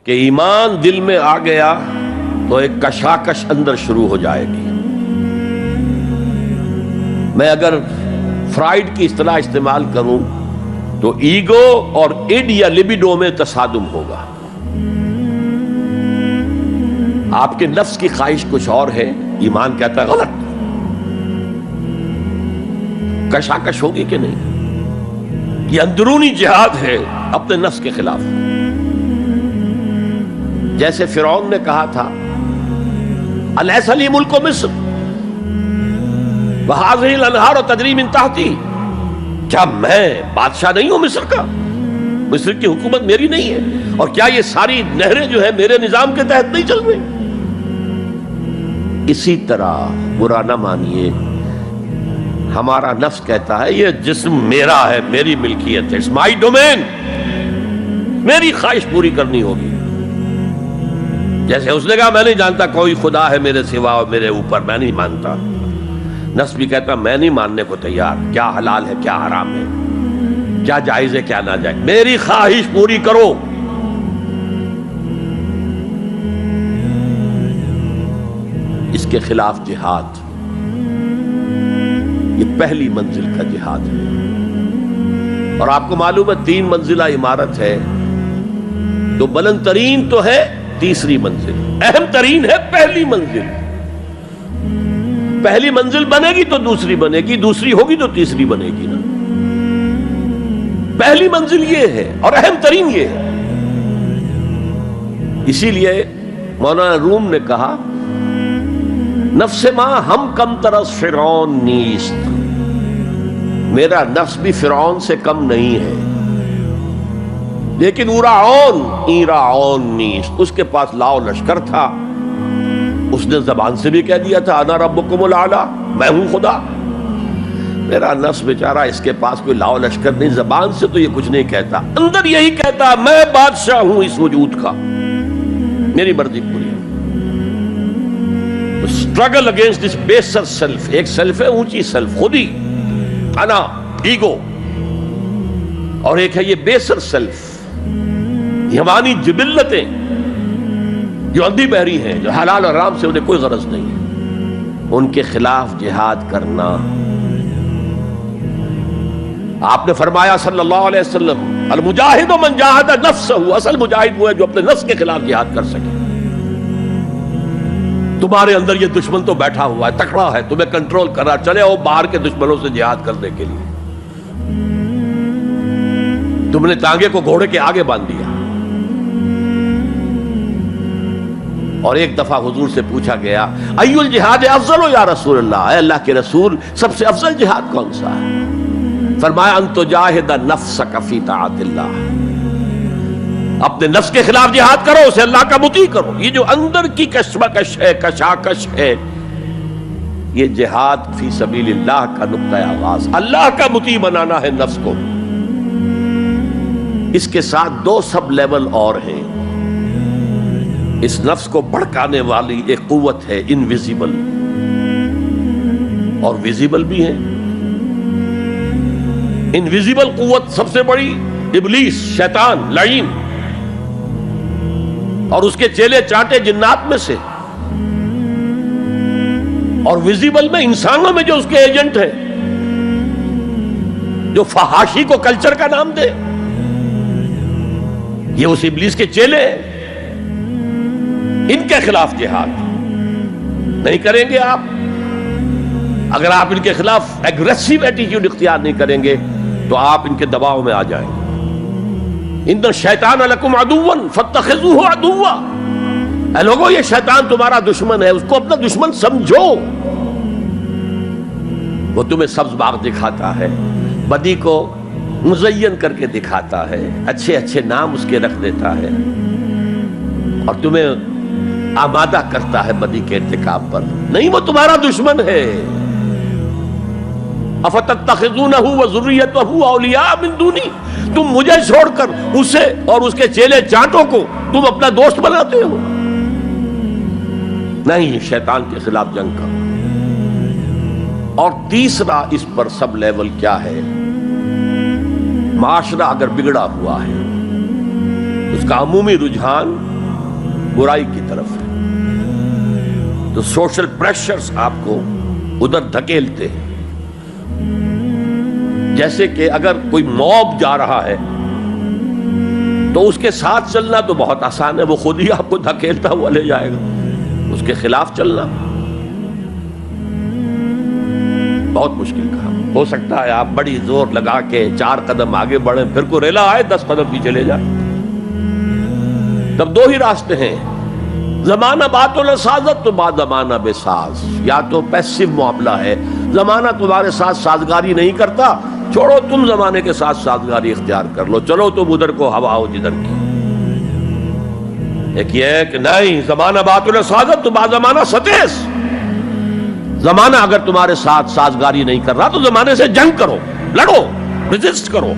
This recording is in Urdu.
کہ ایمان دل میں آ گیا تو ایک کشاکش اندر شروع ہو جائے گی. میں اگر فرائیڈ کی اصطلاح استعمال کروں تو ایگو اور ایڈ یا لبیڈو میں تصادم ہوگا. آپ کے نفس کی خواہش کچھ اور ہے، ایمان کہتا ہے غلط. کشاکش ہوگی کہ نہیں؟ یہ اندرونی جہاد ہے اپنے نفس کے خلاف. جیسے فرعون نے کہا تھا الیس لی ملک مصر وہذہ الانہار تجری من تحتی، کیا میں بادشاہ نہیں ہوں مصر کا؟ مصر کی حکومت میری نہیں ہے؟ اور کیا یہ ساری نہریں جو ہیں میرے نظام کے تحت نہیں چل رہی؟ اسی طرح برا نہ مانیے، ہمارا نفس کہتا ہے یہ جسم میرا ہے، میری ملکیت ہے، اٹس مائی ڈومین، میری خواہش پوری کرنی ہوگی. جیسے اس نے کہا میں نہیں جانتا کوئی خدا ہے میرے سوا اور میرے اوپر، میں نہیں مانتا. نفس بھی کہتا میں نہیں ماننے کو تیار، کیا حلال ہے کیا حرام ہے، کیا جائز ہے کیا ناجائز، میری خواہش پوری کرو. اس کے خلاف جہاد، یہ پہلی منزل کا جہاد ہے. اور آپ کو معلوم ہے 3 منزلہ عمارت ہے، تو بلند ترین تو ہے تیسری منزل، اہم ترین ہے پہلی منزل. پہلی منزل بنے گی تو دوسری بنے گی، دوسری ہوگی تو تیسری بنے گی نا. پہلی منزل یہ ہے اور اہم ترین یہ ہے. اسی لیے مولانا روم نے کہا نفس ما ہم کم ترس فرعون نیست، میرا نفس بھی فرعون سے کم نہیں ہے، لیکن ایراعون نیست، اس کے پاس لاؤ لشکر تھا. اس نے زبان سے بھی کہہ دیا تھا انا ربکم الاعلی، میں ہوں خدا. میرا نفس بیچارہ اس کے پاس کوئی لاؤ لشکر نہیں، زبان سے تو یہ کچھ نہیں کہتا، اندر یہی کہتا میں بادشاہ ہوں اس وجود کا، میری مرضی پوری ہے. اسٹرگل اگینسٹ دس بیسر سیلف، ایک سیلف ہے اونچی سیلف، خودی، انا، ایگو، اور ایک ہے یہ بیسر سیلف، یہ ہماری جبلتیں جو اندھی بہری ہیں، جو حلال اور حرام سے انہیں کوئی غرض نہیں ہے، ان کے خلاف جہاد کرنا. آپ نے فرمایا صلی اللہ علیہ وسلم المجاہد من جاہد نفسہ، اصل مجاہد وہ ہے جو اپنے نفس کے خلاف جہاد کر سکے. تمہارے اندر یہ دشمن تو بیٹھا ہوا ہے، تکڑا ہے، تمہیں کنٹرول کرنا، چلے آؤ باہر کے دشمنوں سے جہاد کرنے کے لیے. تم نے ٹانگے کو گھوڑے کے آگے باندھ دیا. اور ایک دفعہ حضور سے پوچھا گیا ای الجہاد افضل یا رسول اللہ، اے اللہ کے رسول سب سے افضل جہاد کون سا ہے؟ فرمایا ان تجاہد نفسک فی طاعت اللہ، اپنے نفس کے خلاف جہاد کرو، اسے اللہ کا مطیع کرو. یہ جو اندر کی کشمکش ہے، کشاکش ہے، یہ جہاد فی سبیل اللہ کا نقطہ آغاز، اللہ کا مطیع بنانا ہے نفس کو. اس کے ساتھ 2 سب لیول اور ہیں. اس نفس کو بھڑکانے والی ایک قوت ہے انویزیبل، اور ویزیبل بھی ہے. انویزیبل قوت سب سے بڑی ابلیس، شیطان لعین، اور اس کے چیلے چانٹے جنات میں سے. اور ویزیبل میں انسانوں میں جو اس کے ایجنٹ ہیں، جو فحاشی کو کلچر کا نام دے، یہ اس ابلیس کے چیلے ہیں. ان کے خلاف جہاد نہیں کریں گے آپ. اگر آپ ان کے خلاف ایگریسو ایٹیٹیوڈ اختیار نہیں کریں گے تو آپ ان کے دباؤ میں آ جائیں گے. ان الشیطان لکم عدو فاتخذوہ عدوا، اے لوگوں یہ شیطان تمہارا دشمن ہے، اس کو اپنا دشمن سمجھو. وہ تمہیں سبز باغ دکھاتا ہے، بدی کو مزین کر کے دکھاتا ہے، اچھے اچھے نام اس کے رکھ دیتا ہے، اور تمہیں آمادہ کرتا ہے بدی کے ارتکاب پر. نہیں، وہ تمہارا دشمن ہے. افتتخذونہ وذریتہ اولیاء من دونی، تم مجھے چھوڑ کر اسے اور اس کے چیلے چانٹوں کو تم اپنا دوست بناتے ہو. نہیں، شیطان کے خلاف جنگ کرو. اور تیسرا اس پر سب لیول کیا ہے؟ معاشرہ اگر بگڑا ہوا ہے، اس کا عمومی رجحان برائی کی طرف ہے۔ تو سوشل پریشرز آپ کو ادھر دھکیلتے ہیں۔ جیسے کہ اگر کوئی موب جا رہا ہے تو اس کے ساتھ چلنا تو بہت آسان ہے، وہ خود ہی آپ کو دھکیلتا ہوا لے جائے گا۔ اس کے خلاف چلنا بہت مشکل کام۔ ہو سکتا ہے آپ بڑی زور لگا کے 4 قدم آگے بڑھیں، پھر کوئی ریلا آئے 10 قدم پیچھے لے جائے۔ تب 2 ہی راستے ہیں، زمانہ باتوں نہ سازت تو بعد زمانہ بے ساز۔ یا تو پیسو معاملہ ہے، زمانہ تمہارے ساتھ سازگاری نہیں کرتا، چھوڑو تم زمانے کے ساتھ سازگاری اختیار کر لو، چلو تم ادھر کو ہوا ہو جدھر کی۔ ایک یہ ہے کہ نہیں، زمانہ باتوں نہ سازت تو بعد زمانہ ستیس۔ زمانہ اگر تمہارے ساتھ سازگاری نہیں کر رہا تو زمانے سے جنگ کرو، لڑو، ریزسٹ کرو۔